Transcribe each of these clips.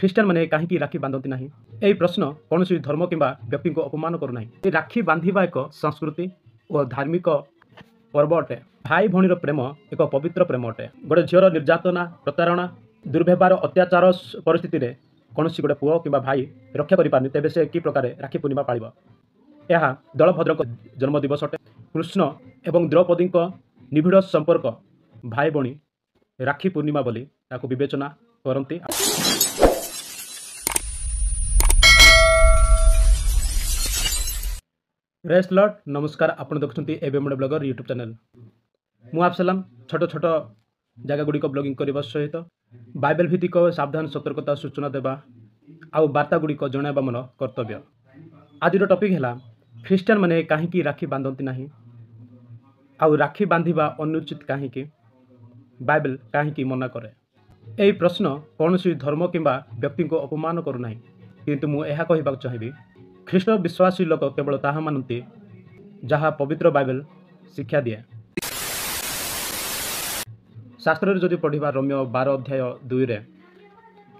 Christian ମାନେ କାହିଁକି ରାକ୍ଷୀ ବାନ୍ଧନ୍ତି ନାହିଁ? ଏହି ପ୍ରଶ୍ନ କୌଣସି ଧର୍ମ କିମ୍ବା ବ୍ୟକ୍ତିଙ୍କୁ ଅପମାନ କରୁନାହିଁ। ଏହି ରାକ୍ଷୀ ବାନ୍ଧିବା ଏକ ସଂସ୍କୃତି ଓ ଧାର୍ମିକ ପର୍ବ ଅଟେ। ଭାଇ ଭଉଣୀର ପ୍ରେମ ଏକ ପବିତ୍ର ପ୍ରେମ ଅଟେ। ଗୋଟେ ଝିଅର ନିର୍ଯାତନା, ପ୍ରତାରଣା, ଦୁର୍ବ୍ୟବହାର, ଅତ୍ୟାଚାର ପରିସ୍ଥିତିରେ କୌଣସି ଗୋଟେ ପୁଅ କିମ୍ବା ଭାଇ ରକ୍ଷା କରିପାରୁନି, ତେବେ ସେ କି ପ୍ରକାର ରାକ୍ଷୀ ପୂର୍ଣ୍ଣିମା ପାଳିବ? ଏହା ଦଳଭଦ୍ରଙ୍କ ଜନ୍ମଦିବସ ଅଟେ। କୃଷ୍ଣ ଏବଂ ଦ୍ରୌପଦୀଙ୍କ ନିବିଡ଼ ସମ୍ପର୍କ ଭାଇ ଭଉଣୀ ରାକ୍ଷୀ ପୂର୍ଣ୍ଣିମା ବୋଲି ତାକୁ ବିବେଚନା କରନ୍ତି। ପ୍ରେଜ୍ ଲର୍ଡ, ନମସ୍କାର। ଆପଣ ଦେଖୁଛନ୍ତି ଏବେ ମୋ ବ୍ଲଗର ୟୁଟ୍ୟୁବ୍ ଚ୍ୟାନେଲ୍। ମୁଁ ଆଫସଲାମ ଛୋଟ ଛୋଟ ଜାଗାଗୁଡ଼ିକ ବ୍ଲଗିଂ କରିବା ସହିତ ବାଇବେଲ ଭିତ୍ତିକ ସାବଧାନ ସତର୍କତା ସୂଚନା ଦେବା ଆଉ ବାର୍ତ୍ତାଗୁଡ଼ିକ ଜଣାଇବା ମୋର କର୍ତ୍ତବ୍ୟ। ଆଜିର ଟପିକ୍ ହେଲା ଖ୍ରୀଷ୍ଟିଆନ ମାନେ କାହିଁକି ରାକ୍ଷୀ ବାନ୍ଧନ୍ତି ନାହିଁ ଆଉ ରାକ୍ଷୀ ବାନ୍ଧିବା ଅନୁଚିତ କାହିଁକି, ବାଇବେଲ କାହିଁକି ମନା କରେ? ଏହି ପ୍ରଶ୍ନ କୌଣସି ଧର୍ମ କିମ୍ବା ବ୍ୟକ୍ତିଙ୍କୁ ଅପମାନ କରୁନାହିଁ, କିନ୍ତୁ ମୁଁ ଏହା କହିବାକୁ ଚାହିଁବି, ଖ୍ରୀଷ୍ଟ ବିଶ୍ୱାସୀ ଲୋକ କେବଳ ତାହା ମାନନ୍ତି ଯାହା ପବିତ୍ର ବାଇବେଲ ଶିକ୍ଷା ଦିଏ। ଶାସ୍ତ୍ରରେ ଯଦି ପଢ଼ିବା ରୋମିଓ 12:2ରେ,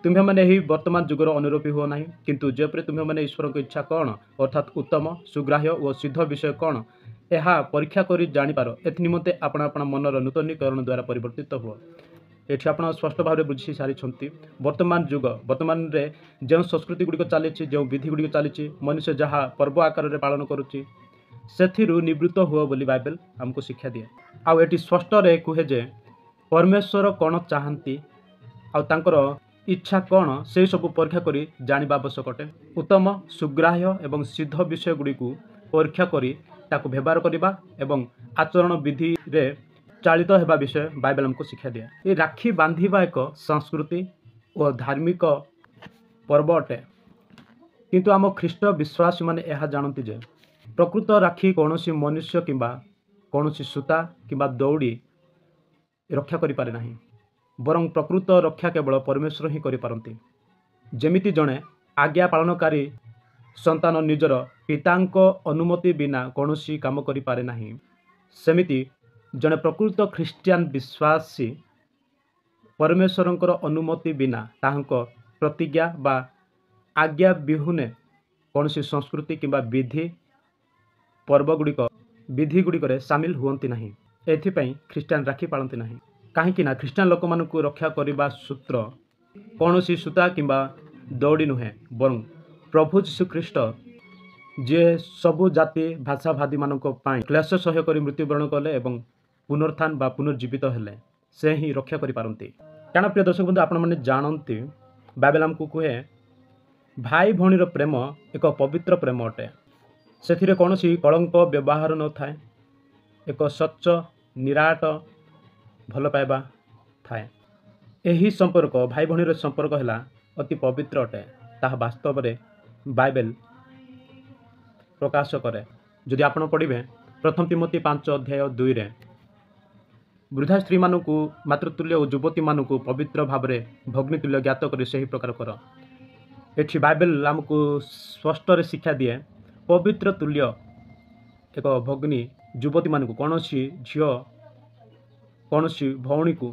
ତୁମ୍ଭେମାନେ ଏହି ବର୍ତ୍ତମାନ ଯୁଗର ଅନୁରୂପୀ ହୁଅ ନାହିଁ, କିନ୍ତୁ ଯେପରି ତୁମ୍ଭେମାନେ ଈଶ୍ୱରଙ୍କ ଇଚ୍ଛା କ'ଣ, ଅର୍ଥାତ୍ ଉତ୍ତମ, ସୁଗ୍ରାହ୍ୟ ଓ ସିଦ୍ଧ ବିଷୟ କ'ଣ, ଏହା ପରୀକ୍ଷା କରି ଜାଣିପାର, ଏଥି ନିମନ୍ତେ ଆପଣ ଆପଣ ମନର ନୂତନୀକରଣ ଦ୍ୱାରା ପରିବର୍ତ୍ତିତ ହୁଅ। ଏଠି ଆପଣ ସ୍ପଷ୍ଟ ଭାବରେ ବୁଝି ସାରିଛନ୍ତି ବର୍ତ୍ତମାନ ଯୁଗ, ବର୍ତ୍ତମାନରେ ଯେଉଁ ସଂସ୍କୃତି ଗୁଡ଼ିକ ଚାଲିଛି, ଯେଉଁ ବିଧି ଗୁଡ଼ିକ ଚାଲିଛି, ମନୁଷ୍ୟ ଯାହା ପର୍ବ ଆକାରରେ ପାଳନ କରୁଛି, ସେଥିରୁ ନିବୃତ୍ତ ହୁଅ ବୋଲି ବାଇବେଲ ଆମକୁ ଶିକ୍ଷା ଦିଏ। ଆଉ ଏଠି ସ୍ପଷ୍ଟରେ କୁହେ ଯେ ପରମେଶ୍ୱର କ'ଣ ଚାହାନ୍ତି ଆଉ ତାଙ୍କର ଇଚ୍ଛା କ'ଣ, ସେସବୁ ପରୀକ୍ଷା କରି ଜାଣିବା ଆବଶ୍ୟକ ଅଟେ। ଉତ୍ତମ, ସୁଗ୍ରାହ୍ୟ ଏବଂ ସିଦ୍ଧ ବିଷୟ ଗୁଡ଼ିକୁ ପରୀକ୍ଷା କରି ତାକୁ ବ୍ୟବହାର କରିବା ଏବଂ ଆଚରଣ ବିଧିରେ ଚାଳିତ ହେବା ବିଷୟ ବାଇବେଲ ଆମକୁ ଶିକ୍ଷା ଦିଏ। ଏହି ରାକ୍ଷୀ ବାନ୍ଧିବା ଏକ ସଂସ୍କୃତି ଓ ଧାର୍ମିକ ପର୍ବ ଅଟେ, କିନ୍ତୁ ଆମ ଖ୍ରୀଷ୍ଟ ବିଶ୍ୱାସୀମାନେ ଏହା ଜାଣନ୍ତି ଯେ ପ୍ରକୃତ ରାକ୍ଷୀ କୌଣସି ମନୁଷ୍ୟ କିମ୍ବା କୌଣସି ସୂତା କିମ୍ବା ଦଉଡ଼ି ରକ୍ଷା କରିପାରେ ନାହିଁ, ବରଂ ପ୍ରକୃତ ରକ୍ଷା କେବଳ ପରମେଶ୍ୱର ହିଁ କରିପାରନ୍ତି। ଯେମିତି ଜଣେ ଆଜ୍ଞା ପାଳନକାରୀ ସନ୍ତାନ ନିଜର ପିତାଙ୍କ ଅନୁମତି ବିନା କୌଣସି କାମ କରିପାରେ ନାହିଁ, ସେମିତି ଜଣେ ପ୍ରକୃତ ଖ୍ରୀଷ୍ଟିଆନ ବିଶ୍ୱାସୀ ପରମେଶ୍ୱରଙ୍କର ଅନୁମତି ବିନା ତାହାଙ୍କ ପ୍ରତିଜ୍ଞା ବା ଆଜ୍ଞା ବିହୁନେ କୌଣସି ସଂସ୍କୃତି କିମ୍ବା ବିଧିଗୁଡ଼ିକରେ ସାମିଲ ହୁଅନ୍ତି ନାହିଁ। ଏଥିପାଇଁ ଖ୍ରୀଷ୍ଟିଆନ ରାକ୍ଷୀ ପାଳନ୍ତି ନାହିଁ। କାହିଁକି ନା ଖ୍ରୀଷ୍ଟିଆନ ଲୋକମାନଙ୍କୁ ରକ୍ଷା କରିବା ସୂତ୍ର କୌଣସି ସୂତା କିମ୍ବା ଦଉଡ଼ି ନୁହେଁ, ବରଂ ପ୍ରଭୁ ଯୀଶୁଖ୍ରୀଷ୍ଟ, ଯିଏ ସବୁ ଜାତି ଭାଷାଭାଷୀମାନଙ୍କ ପାଇଁ କ୍ଲେଶ ସହ୍ୟ କରି ମୃତ୍ୟୁବରଣ କଲେ ଏବଂ ପୁନରୁତ୍ଥାନ ବା ପୁନର୍ଜୀବିତ ହେଲେ, ସେ ହିଁ ରକ୍ଷା କରିପାରନ୍ତି। କାରଣ ପ୍ରିୟ ଦର୍ଶକ ବନ୍ଧୁ, ଆପଣମାନେ ଜାଣନ୍ତି ବାଇବେଲ ଆମକୁ କୁହେ ଭାଇ ଭଉଣୀର ପ୍ରେମ ଏକ ପବିତ୍ର ପ୍ରେମ ଅଟେ। ସେଥିରେ କୌଣସି କଳଙ୍କ ବ୍ୟବହାର ନଥାଏ, ଏକ ସ୍ୱଚ୍ଛ ନିରାଟ ଭଲ ପାଇବା ଥାଏ। ଏହି ସମ୍ପର୍କ, ଭାଇ ଭଉଣୀର ସମ୍ପର୍କ ହେଲା ଅତି ପବିତ୍ର ଅଟେ। ତାହା ବାସ୍ତବରେ ବାଇବେଲ ପ୍ରକାଶ କରେ। ଯଦି ଆପଣ ପଢ଼ିବେ 1 ତିମୋଥୀ 5:2ରେ, ବୃଦ୍ଧା ସ୍ତ୍ରୀମାନଙ୍କୁ ମାତୃତୁଲ୍ୟ ଓ ଯୁବତୀମାନଙ୍କୁ ପବିତ୍ର ଭାବରେ ଭଗ୍ନୀତୁଲ୍ୟ ଜ୍ଞାତ କରି ସେହି ପ୍ରକାର କର। ଏଠି ବାଇବେଲ ଆମକୁ ସ୍ପଷ୍ଟରେ ଶିକ୍ଷା ଦିଏ, ପବିତ୍ର ତୁଲ୍ୟ ଏକ ଭଗ୍ନୀ ଯୁବତୀମାନଙ୍କୁ, କୌଣସି ଝିଅ, କୌଣସି ଭଉଣୀକୁ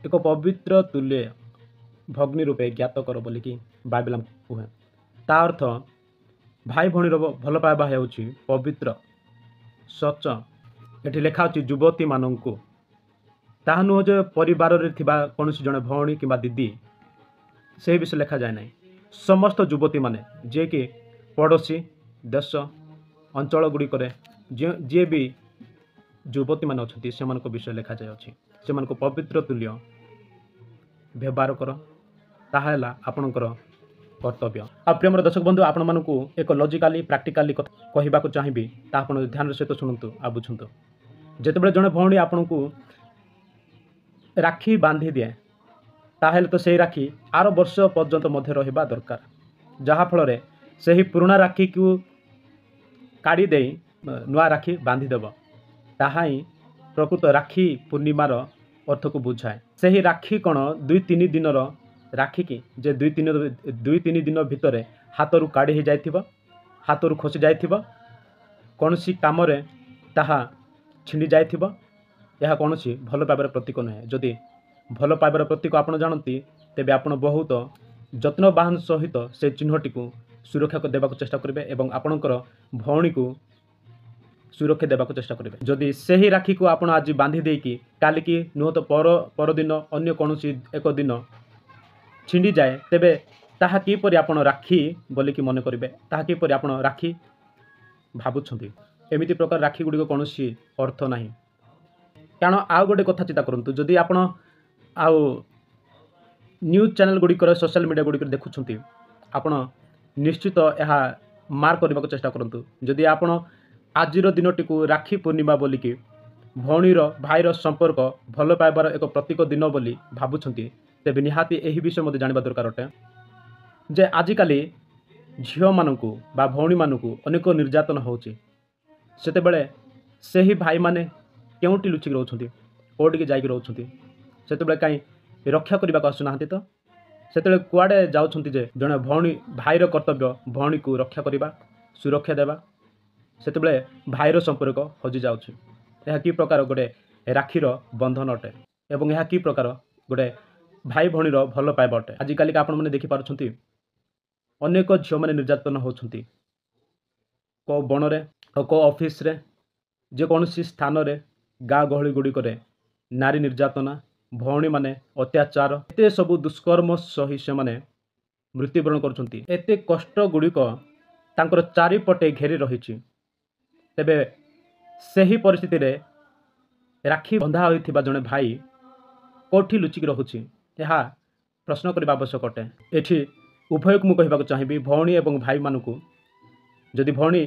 ଏକ ପବିତ୍ର ତୁଲ୍ୟ ଭଗ୍ନୀ ରୂପେ ଜ୍ଞାତ କର ବୋଲିକି ବାଇବେଲ ଆମକୁ କୁହେ। ତା ଅର୍ଥ ଭାଇ ଭଉଣୀର ଭଲ ପାଇବା ହେଉଛି ପବିତ୍ର, ସ୍ୱଚ୍ଛ। ଏଠି ଲେଖା ଅଛି ଯୁବତୀମାନଙ୍କୁ, ତାହା ନୁହଁ ଯେ ପରିବାରରେ ଥିବା କୌଣସି ଜଣେ ଭଉଣୀ କିମ୍ବା ଦିଦି, ସେହି ବିଷୟ ଲେଖାଯାଏ ନାହିଁ। ସମସ୍ତ ଯୁବତୀମାନେ, ଯିଏକି ପଡ଼ୋଶୀ ଦେଶ ଅଞ୍ଚଳ ଗୁଡ଼ିକରେ ଯିଏ ବି ଯୁବତୀମାନେ ଅଛନ୍ତି, ସେମାନଙ୍କ ବିଷୟ ଲେଖାଯାଇଅଛି। ସେମାନଙ୍କୁ ପବିତ୍ର ତୁଲ୍ୟ ବ୍ୟବହାର କର, ତାହା ହେଲା ଆପଣଙ୍କର କର୍ତ୍ତବ୍ୟ। ଆଉ ପ୍ରିୟମର ଦର୍ଶକ ବନ୍ଧୁ, ଆପଣମାନଙ୍କୁ ଏକ ଲଜିକାଲି ପ୍ରାକ୍ଟିକାଲି କଥା କହିବାକୁ ଚାହିଁବି, ତାହା ଆପଣ ଧ୍ୟାନର ସହିତ ଶୁଣନ୍ତୁ ଆଉ ବୁଝନ୍ତୁ। ଯେତେବେଳେ ଜଣେ ଭଉଣୀ ଆପଣଙ୍କୁ ରାକ୍ଷୀ ବାନ୍ଧି ଦିଏ, ତାହେଲେ ତ ସେହି ରାକ୍ଷୀ ଆର ବର୍ଷ ପର୍ଯ୍ୟନ୍ତ ମଧ୍ୟ ରହିବା ଦରକାର, ଯାହାଫଳରେ ସେହି ପୁରୁଣା ରାକ୍ଷୀକୁ କାଢ଼ି ଦେଇ ନୂଆ ରାକ୍ଷୀ ବାନ୍ଧିଦେବ। ତାହା ହିଁ ପ୍ରକୃତ ରାକ୍ଷୀ ପୂର୍ଣ୍ଣିମାର ଅର୍ଥକୁ ବୁଝାଏ। ସେହି ରାକ୍ଷୀ କ'ଣ 2-3 ଦିନର ରାକ୍ଷୀ କି, ଯେ 2-3 ଦିନ ଭିତରେ ହାତରୁ କାଢ଼ି ହେଇଯାଇଥିବ, ହାତରୁ ଖସି ଯାଇଥିବ, କୌଣସି କାମରେ ତାହା ଛିଣ୍ଡି ଯାଇଥିବ? ଏହା କୌଣସି ଭଲ ପାଇବାର ପ୍ରତୀକ ନୁହେଁ। ଯଦି ଭଲ ପାଇବାର ପ୍ରତୀକ ଆପଣ ଜାଣନ୍ତି, ତେବେ ଆପଣ ବହୁତ ଯତ୍ନବାନ ସହିତ ସେ ଚିହ୍ନଟିକୁ ସୁରକ୍ଷା ଦେବାକୁ ଚେଷ୍ଟା କରିବେ ଏବଂ ଆପଣଙ୍କର ଭଉଣୀକୁ ସୁରକ୍ଷା ଦେବାକୁ ଚେଷ୍ଟା କରିବେ। ଯଦି ସେହି ରାକ୍ଷୀକୁ ଆପଣ ଆଜି ବାନ୍ଧି ଦେଇକି କାଲିକି ନୁହଁ ତ ପରଦିନ ଅନ୍ୟ କୌଣସି ଏକ ଦିନ ଛିଣ୍ଡିଯାଏ, ତେବେ ତାହା କିପରି ଆପଣ ରାକ୍ଷୀ ବୋଲିକି ମନେ କରିବେ? ତାହା କିପରି ଆପଣ ରାକ୍ଷୀ ଭାବୁଛନ୍ତି? ଏମିତି ପ୍ରକାର ରାକ୍ଷୀ ଗୁଡ଼ିକ କୌଣସି ଅର୍ଥ ନାହିଁ। କାରଣ ଆଉ ଗୋଟେ କଥା ଚିନ୍ତା କରନ୍ତୁ, ଯଦି ଆପଣ ଆଉ ନ୍ୟୁଜ୍ ଚ୍ୟାନେଲ୍ ଗୁଡ଼ିକର ସୋସିଆଲ ମିଡ଼ିଆ ଗୁଡ଼ିକରେ ଦେଖୁଛନ୍ତି, ଆପଣ ନିଶ୍ଚିତ ଏହା ମାର୍କ କରିବାକୁ ଚେଷ୍ଟା କରନ୍ତୁ। ଯଦି ଆପଣ ଆଜିର ଦିନଟିକୁ ରାକ୍ଷୀ ପୂର୍ଣ୍ଣିମା ବୋଲିକି ଭଉଣୀର ଭାଇର ସମ୍ପର୍କ ଭଲ ପାଇବାର ଏକ ପ୍ରତୀକ ଦିନ ବୋଲି ଭାବୁଛନ୍ତି, ତେବେ ନିହାତି ଏହି ବିଷୟ ମଧ୍ୟ ଜାଣିବା ଦରକାର ଅଟେ ଯେ ଆଜିକାଲି ଝିଅମାନଙ୍କୁ ବା ଭଉଣୀମାନଙ୍କୁ ଅନେକ ନିର୍ଯାତନା ହେଉଛି। ସେତେବେଳେ ସେହି ଭାଇମାନେ କେଉଁଠି ଲୁଚିକି ରହୁଛନ୍ତି, କେଉଁଠିକି ଯାଇକି ରହୁଛନ୍ତି? ସେତେବେଳେ କାହିଁ ରକ୍ଷା କରିବାକୁ ଆସୁନାହାନ୍ତି ତ? ସେତେବେଳେ କୁଆଡ଼େ ଯାଉଛନ୍ତି ଯେ ଜଣେ ଭାଇର କର୍ତ୍ତବ୍ୟ ଭଉଣୀକୁ ରକ୍ଷା କରିବା, ସୁରକ୍ଷା ଦେବା। ସେତେବେଳେ ଭାଇର ସମ୍ପର୍କ ହଜିଯାଉଛି। ଏହା କି ପ୍ରକାର ଗୋଟେ ରାକ୍ଷୀର ବନ୍ଧନ ଅଟେ ଏବଂ ଏହା କି ପ୍ରକାର ଗୋଟେ ଭାଇ ଭଉଣୀର ଭଲ ପାଇବା ଅଟେ? ଆଜିକାଲିକା ଆପଣମାନେ ଦେଖିପାରୁଛନ୍ତି ଅନେକ ଝିଅମାନେ ନିର୍ଯାତନା ହେଉଛନ୍ତି। କେଉଁ ବଣରେ ଆଉ କେଉଁ ଅଫିସରେ, ଯେକୌଣସି ସ୍ଥାନରେ, ଗାଁ ଗହଳି ଗୁଡ଼ିକରେ ନାରୀ ନିର୍ଯାତନା, ଭଉଣୀମାନେ ଅତ୍ୟାଚାର, ଏତେ ସବୁ ଦୁଷ୍କର୍ମ ସହି ସେମାନେ ମୃତ୍ୟୁବରଣ କରୁଛନ୍ତି। ଏତେ କଷ୍ଟ ଗୁଡ଼ିକ ତାଙ୍କର ଚାରିପଟେ ଘେରି ରହିଛି। ତେବେ ସେହି ପରିସ୍ଥିତିରେ ରାକ୍ଷୀ ବନ୍ଧା ହୋଇଥିବା ଜଣେ ଭାଇ କେଉଁଠି ଲୁଚିକି ରହୁଛି? ଏହା ପ୍ରଶ୍ନ କରିବା ଆବଶ୍ୟକ ଅଟେ। ଏଠି ଉଭୟକୁ ମୁଁ କହିବାକୁ ଚାହିଁବି, ଭଉଣୀ ଏବଂ ଭାଇମାନଙ୍କୁ, ଯଦି ଭଉଣୀ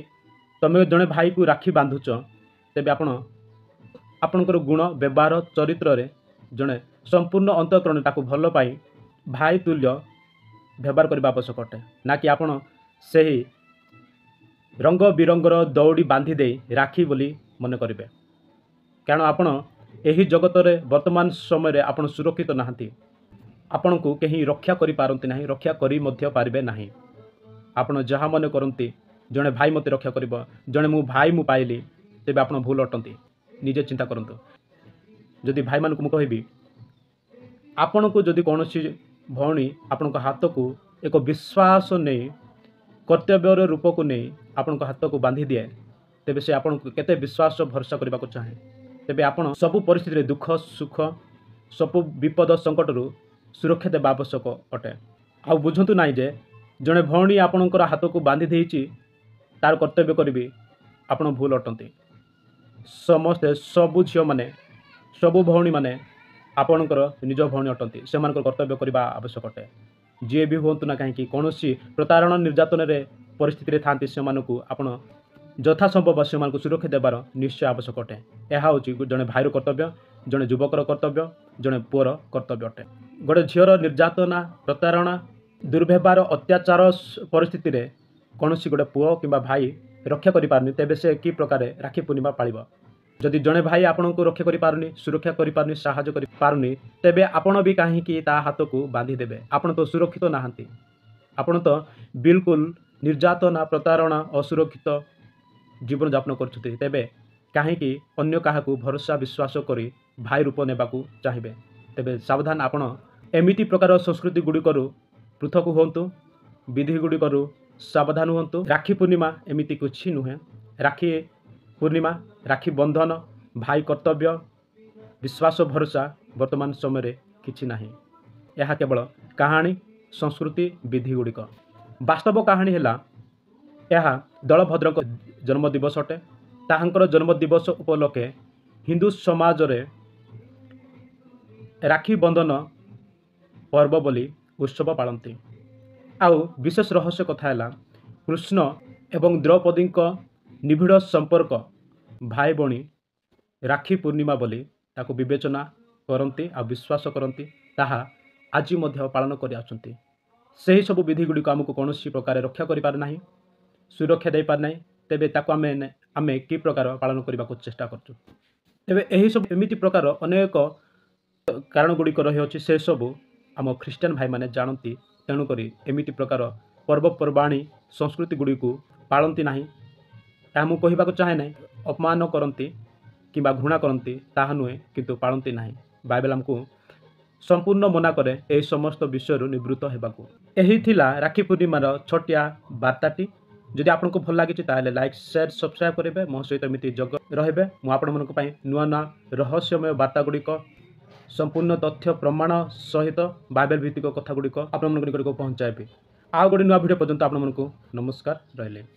ତୁମେ ଜଣେ ଭାଇକୁ ରାକ୍ଷୀ ବାନ୍ଧୁଛ, ତେବେ ଆପଣଙ୍କର ଗୁଣ, ବ୍ୟବହାର, ଚରିତ୍ରରେ ଜଣେ ସମ୍ପୂର୍ଣ୍ଣ ଅନ୍ତଃକରଣ ତାକୁ ଭଲ ପାଇ ଭାଇ ତୁଲ୍ୟ ବ୍ୟବହାର କରିବା ଆବଶ୍ୟକ ଅଟେ। ନା କି ଆପଣ ସେହି ରଙ୍ଗ ବିରଙ୍ଗର ଦଉଡ଼ି ବାନ୍ଧି ଦେଇ ରାକ୍ଷୀ ବୋଲି ମନେ କରିବେ। କାରଣ ଆପଣ ଏହି ଜଗତରେ ବର୍ତ୍ତମାନ ସମୟରେ ଆପଣ ସୁରକ୍ଷିତ ନାହାନ୍ତି। ଆପଣଙ୍କୁ କେହି ରକ୍ଷା କରିପାରନ୍ତି ନାହିଁ, ରକ୍ଷା କରି ମଧ୍ୟ ପାରିବେ ନାହିଁ। ଆପଣ ଯାହା ମନେ କରନ୍ତି ଜଣେ ଭାଇ ମୋତେ ରକ୍ଷା କରିବ, ଜଣେ ଭାଇ ମୁଁ ପାଇଲି, ତେବେ ଆପଣ ଭୁଲ ଅଟନ୍ତି। ନିଜେ ଚିନ୍ତା କରନ୍ତୁ। ଯଦି ଭାଇମାନଙ୍କୁ ମୁଁ କହିବି, ଆପଣଙ୍କୁ ଯଦି କୌଣସି ଭଉଣୀ ଆପଣଙ୍କ ହାତକୁ ଏକ ବିଶ୍ୱାସ ନେଇ, କର୍ତ୍ତବ୍ୟର ରୂପକୁ ନେଇ ଆପଣଙ୍କ ହାତକୁ ବାନ୍ଧି ଦିଏ, ତେବେ ସେ ଆପଣଙ୍କୁ କେତେ ବିଶ୍ୱାସ ଭରସା କରିବାକୁ ଚାହେଁ। ତେବେ ଆପଣ ସବୁ ପରିସ୍ଥିତିରେ ଦୁଃଖ ସୁଖ, ସବୁ ବିପଦ ସଙ୍କଟରୁ ସୁରକ୍ଷା ଦେବା ଆବଶ୍ୟକ ଅଟେ। ଆଉ ବୁଝନ୍ତୁ ନାହିଁ ଯେ ଜଣେ ଭଉଣୀ ଆପଣଙ୍କର ହାତକୁ ବାନ୍ଧି ଦେଇଛି, ତାର କର୍ତ୍ତବ୍ୟ କରିବି, ଆପଣ ଭୁଲ ଅଟନ୍ତି। ସମସ୍ତେ, ସବୁ ଝିଅମାନେ, ସବୁ ଭଉଣୀମାନେ ଆପଣଙ୍କର ନିଜ ଭଉଣୀ ଅଟନ୍ତି। ସେମାନଙ୍କର କର୍ତ୍ତବ୍ୟ କରିବା ଆବଶ୍ୟକ ଅଟେ। ଯିଏ ବି ହୁଅନ୍ତୁ ନା କାହିଁକି, କୌଣସି ପ୍ରତାରଣା ନିର୍ଯାତନାରେ ପରିସ୍ଥିତିରେ ଥାଆନ୍ତି, ସେମାନଙ୍କୁ ଆପଣ ଯଥାସମ୍ଭବ ସେମାନଙ୍କୁ ସୁରକ୍ଷା ଦେବାର ନିଶ୍ଚୟ ଆବଶ୍ୟକ ଅଟେ। ଏହା ହେଉଛି ଜଣେ ଭାଇର କର୍ତ୍ତବ୍ୟ, ଜଣେ ଯୁବକର କର୍ତ୍ତବ୍ୟ, ଜଣେ ପୁଅର କର୍ତ୍ତବ୍ୟ ଅଟେ। ଗୋଟେ ଝିଅର ନିର୍ଯାତନା, ପ୍ରତାରଣା, ଦୁର୍ବ୍ୟବହାର, ଅତ୍ୟାଚାର ପରିସ୍ଥିତିରେ କୌଣସି ଗୋଟେ ପୁଅ କିମ୍ବା ଭାଇ ରକ୍ଷା କରିପାରୁନି, ତେବେ ସେ କି ପ୍ରକାରେ ରାକ୍ଷୀ ପୂର୍ଣ୍ଣିମା ପାଳିବ? ଯଦି ଜଣେ ଭାଇ ଆପଣଙ୍କୁ ରକ୍ଷା କରିପାରୁନି, ସୁରକ୍ଷା କରିପାରୁନି, ସାହାଯ୍ୟ କରିପାରୁନି, ତେବେ ଆପଣ ବି କାହିଁକି ତା ହାତକୁ ବାନ୍ଧିଦେବେ? ଆପଣ ତ ସୁରକ୍ଷିତ ନାହାନ୍ତି। ଆପଣ ତ ବିଲକୁଲ ନିର୍ଯାତନା, ପ୍ରତାରଣା, ଅସୁରକ୍ଷିତ ଜୀବନଯାପନ କରୁଛନ୍ତି। ତେବେ କାହିଁକି ଅନ୍ୟ କାହାକୁ ଭରସା ବିଶ୍ୱାସ କରି ଭାଇ ରୂପ ନେବାକୁ ଚାହିଁବେ? ତେବେ ସାବଧାନ, ଆପଣ ଏମିତି ପ୍ରକାର ସଂସ୍କୃତି ଗୁଡ଼ିକରୁ ପୃଥକ ହୁଅନ୍ତୁ, ବିଧି ଗୁଡ଼ିକରୁ ସାବଧାନ ହୁଅନ୍ତୁ। ରାକ୍ଷୀ ପୂର୍ଣ୍ଣିମା ଏମିତି କିଛି ନୁହେଁ। ରାକ୍ଷୀ ପୂର୍ଣ୍ଣିମା, ରାକ୍ଷୀ ବନ୍ଧନ, ଭାଇ କର୍ତ୍ତବ୍ୟ, ବିଶ୍ୱାସ ଭରସା ବର୍ତ୍ତମାନ ସମୟରେ କିଛି ନାହିଁ। ଏହା କେବଳ କାହାଣୀ, ସଂସ୍କୃତି, ବିଧି ଗୁଡ଼ିକ। ବାସ୍ତବ କାହାଣୀ ହେଲା, ଏହା ଦଳଭଦ୍ରଙ୍କ ଜନ୍ମଦିବସ ଅଟେ। ତାହାଙ୍କର ଜନ୍ମଦିବସ ଉପଲକ୍ଷେ ହିନ୍ଦୁ ସମାଜରେ ରାକ୍ଷୀ ବନ୍ଧନ ପର୍ବ ବୋଲି ଉତ୍ସବ ପାଳନ୍ତି। ଆଉ ବିଶେଷ ରହସ୍ୟ କଥା ହେଲା, କୃଷ୍ଣ ଏବଂ ଦ୍ରୌପଦୀଙ୍କ ନିବିଡ଼ ସମ୍ପର୍କ ଭାଇ ଭଉଣୀ ରାକ୍ଷୀ ପୂର୍ଣ୍ଣିମା ବୋଲି ତାକୁ ବିବେଚନା କରନ୍ତି ଆଉ ବିଶ୍ୱାସ କରନ୍ତି। ତାହା ଆଜି ମଧ୍ୟ ପାଳନ କରି ଆସୁଛନ୍ତି। ସେହି ସବୁ ବିଧି ଗୁଡ଼ିକ ଆମକୁ କୌଣସି ପ୍ରକାର ରକ୍ଷା କରିପାରେ ନାହିଁ, ସୁରକ୍ଷା ଦେଇପାରେ ନାହିଁ। ତେବେ ତାକୁ ଆମେ କି ପ୍ରକାର ପାଳନ କରିବାକୁ ଚେଷ୍ଟା କରୁଛୁ? ତେବେ ଏହିସବୁ ଏମିତି ପ୍ରକାର ଅନେକ କାରଣ ଗୁଡ଼ିକ ରହିଅଛି, ସେସବୁ ଆମ ଖ୍ରୀଷ୍ଟିଆନ ଭାଇମାନେ ଜାଣନ୍ତି। ତେଣୁକରି ଏମିତି ପ୍ରକାର ପର୍ବପର୍ବାଣୀ, ସଂସ୍କୃତି ଗୁଡ଼ିକୁ ପାଳନ୍ତି ନାହିଁ। ଏହା ମୁଁ କହିବାକୁ ଚାହେଁ ନାହିଁ ଅପମାନ କରନ୍ତି କିମ୍ବା ଘୃଣା କରନ୍ତି, ତାହା ନୁହେଁ, କିନ୍ତୁ ପାଳନ୍ତି ନାହିଁ। ବାଇବେଲ ଆମକୁ संपूर्ण मना करे एही समस्त विषय निवृत्त हेबाकू। एही थिला राखी पूर्णिमार छोटिया वार्ताटी। जदि आपको भल लगी ताले लाइक शेयर सब्सक्राइब करेंगे मो सहित एमती जग रहे मुझे नुआ नुआ रहस्यमय वार्ता गुड़िक संपूर्ण तथ्य प्रमाण सहित बाइबल भित्तिक कथा गुड़िक आप निकट को पहुँचाबी। आउ गोटे नुआ भिडियो पर्यंत आपको नमस्कार रहिले।